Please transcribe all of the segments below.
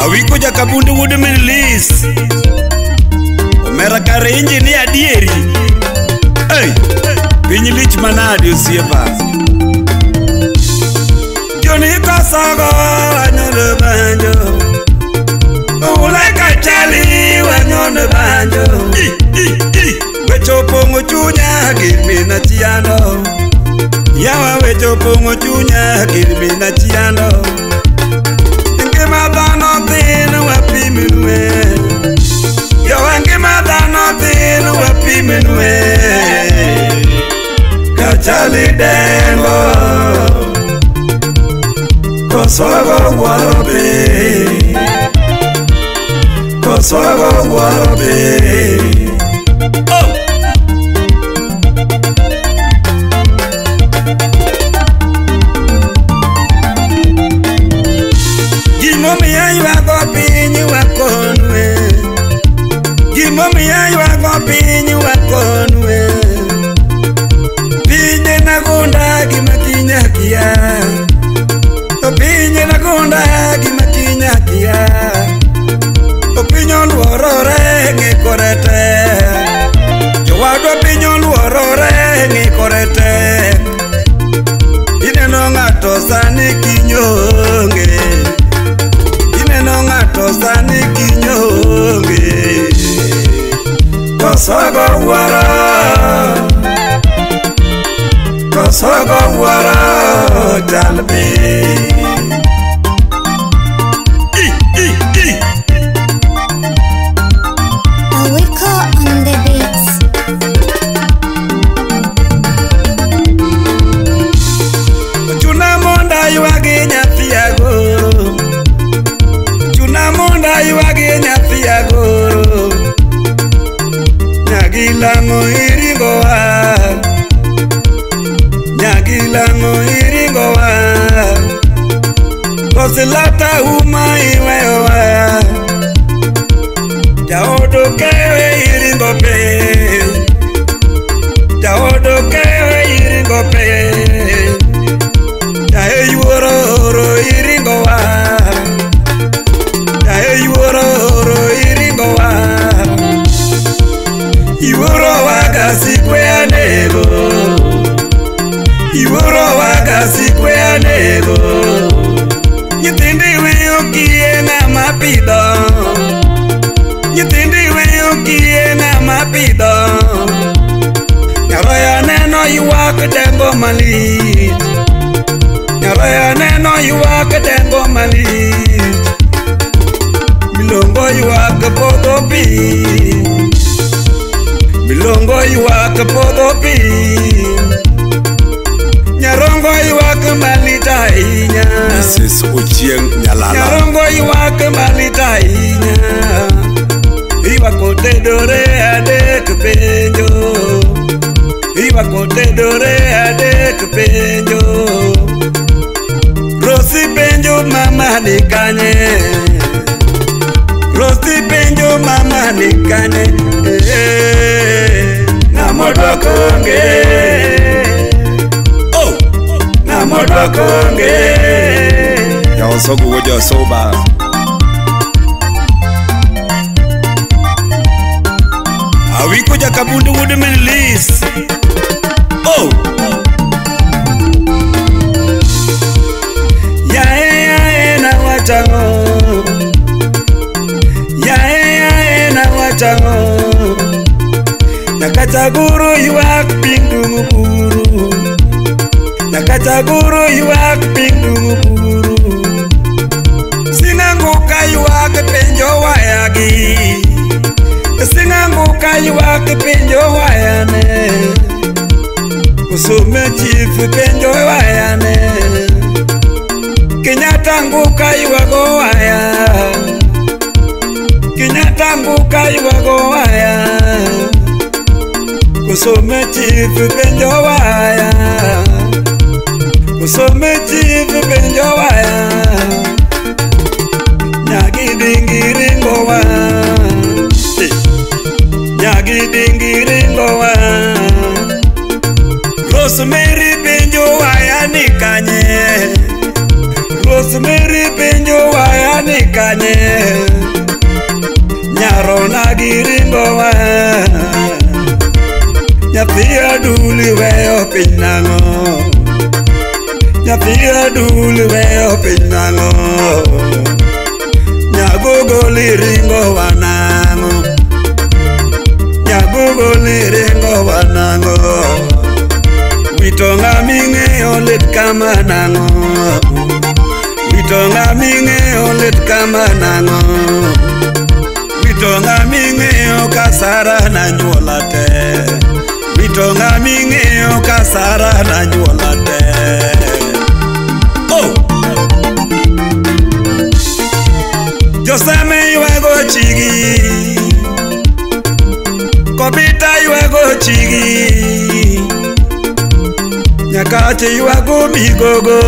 Awiko jakabundi would release Omera karenji ni adieri. Hey, pinyi lich manadi usiepa Joni Osogo wanyone banjo Ulaika chali wanyone banjo Wecho pongo chunya kirmina chiano Yawa wecho pongo chunya kirmina chiano Nge madano tino wapi minwe Yawa nge madano tino wapi minwe Kachali dengo Osogo warobe Osogo warobe Gimomi aywago piny wakonwe Gimomi aywago piny wakonwe Pinye nagunda gimakinya kia Opinye nagunda gimakinya kia Opinyo luorore ngikorete Jowadu opinyo luorore ngikorete Ineno ng'ato sani kinyonge Ineno ng'ato sani kinyonge Osogo wara Osogo wara jalbi Nyagilango iringoa Nyagilango iringoa Kosilata uma iweoa Jaodo kewe iringope Jaodo kewe iringope Jae yuoro iringoa Jae yuoro iringoa Iworo waga sikwe anego Iworo waga sikwe anego Nyitindi weyo kie na mapido Nyitindi weyo kie na mapido Nyaroya neno yuwak dengo malit Nyaroya neno yuwak dengo malit Milongo yuwak podo pi Milongo yuwak podho pi Nyarongo yuwak malita inya Mrs. Ochieng Nyalala Nyarongo yuwak malita inya Iwako tedore adek penjo Iwako tedore adek penjo Rosi penjo mama ni kanye Rosi penjo mama ni kanye Namodokonge Oh Namodokonge Ya Osogo Winyo soba Awiko jakabundi would release Oh Yae na wachango Yae na wachango Nakachaguru yuwak pindu mukuru Nakachaguru yuwak pindu mukuru Sinanguka yuwak penjo wayagi Sinanguka yuwak penjo wayane Usome chief penjo wayane Kinyatanguka yuwago waya Kinyatanguka yuwago waya Usome chief penjo waya Usome chief penjo waya Nyagi dingi ringo wa Nyagi dingi ringo wa Rosemary penjo waya nikanye Rosemary penjo waya ni kanye Nyaro nagiringo wa Nyathia duli weyo pinango Nyathia duli weyo pinango Nyagogo liringo wanango Nyagogo liringo wanango Witonga mingeyo lit kama nango Witonga mingeyo lit kama nango Witonga mingeyo kasara na nyuola te Witonga mingeyo kasara na nyuola te Oh Joseme yuego chigi Kobita yuego chigi Nyakati yuego migogo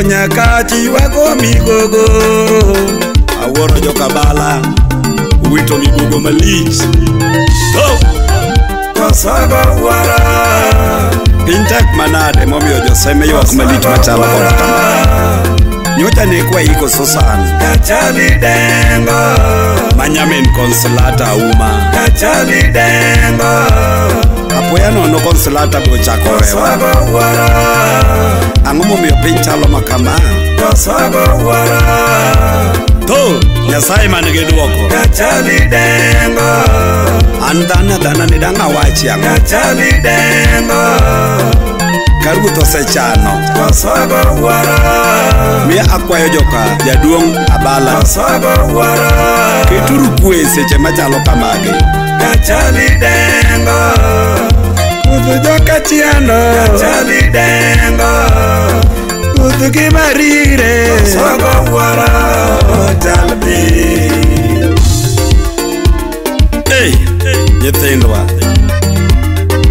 Nyakati yuego migogo Aworo jokabala Wito migogo malich Oh Osogo wara Pintak manade momio Joseme yuego malich machala kona kama Nyocha nekwa iko Susan Kachali dengo Mama Consolata uma Kachali dengo Apoya no Consolata bochako wewa Osogo wara Angomo mio pinchalo makama Osogo wara To Nyasaye manige duoko Kachali dengo Andana nidanga wachi ango Kachali dengo Karugu tose chano Osogo wara Mia akwayo joka Jaduong abala Osogo wara Kituru kwe seche machalo kamage Kachali dengo Kudu joka chiano Kachali dengo Kudu kimarire Osogo wara Jalbi Hey Nyethindwa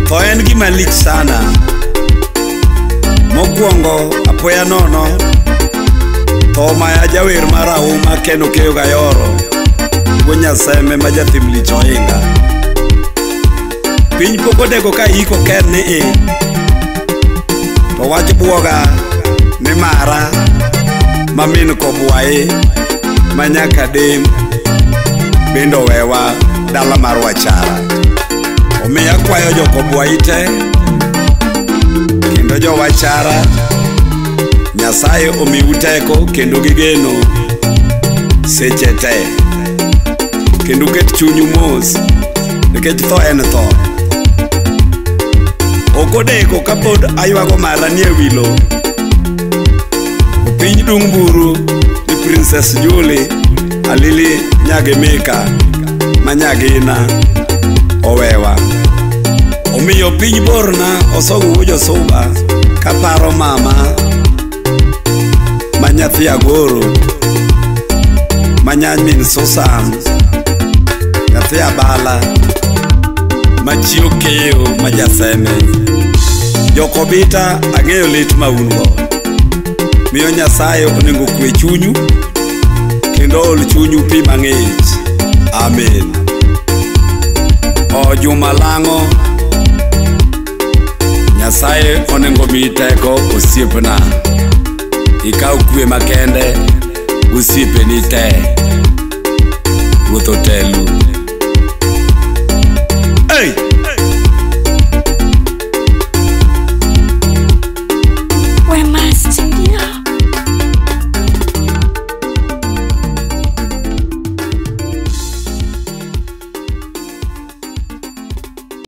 To en gima lich sana Mokwongo apoya nono To maya jawer marahuma ken Okewgayoro Nyasaye majatim lich ohinga Piny pokodego ka iko ken ni To wach buoga ni mara Mamin kobwaye Manyaka dem Bendo wewa Dala mar wachara Omiya kwayo jokobwayi te Kendo jo wachara Nyasaye omi uteko Kendo gigeno Seche te Kendo ket chunyu mos Nikech tho en tho Okodeko kapod aywago mara nie wilo Piny dung buru Ni Princess Julie Alili nyage meka Manyagina Owewa Omiyo piny borna Osogo wujo suba Kaparo mama Manyathi agoro Manyamin Susan Nyathi abala Machi Okeyo majaseme Jokobita ang'eyo lit maungo Miyo Nyasaye onego kwe chunyu Kendo ol chunyu pi mang'ich Amen O Juma Lango Nyasaye onengo miteko osiepna Ikaw kwe makende Usiepe ni te Ruoth otelu Hey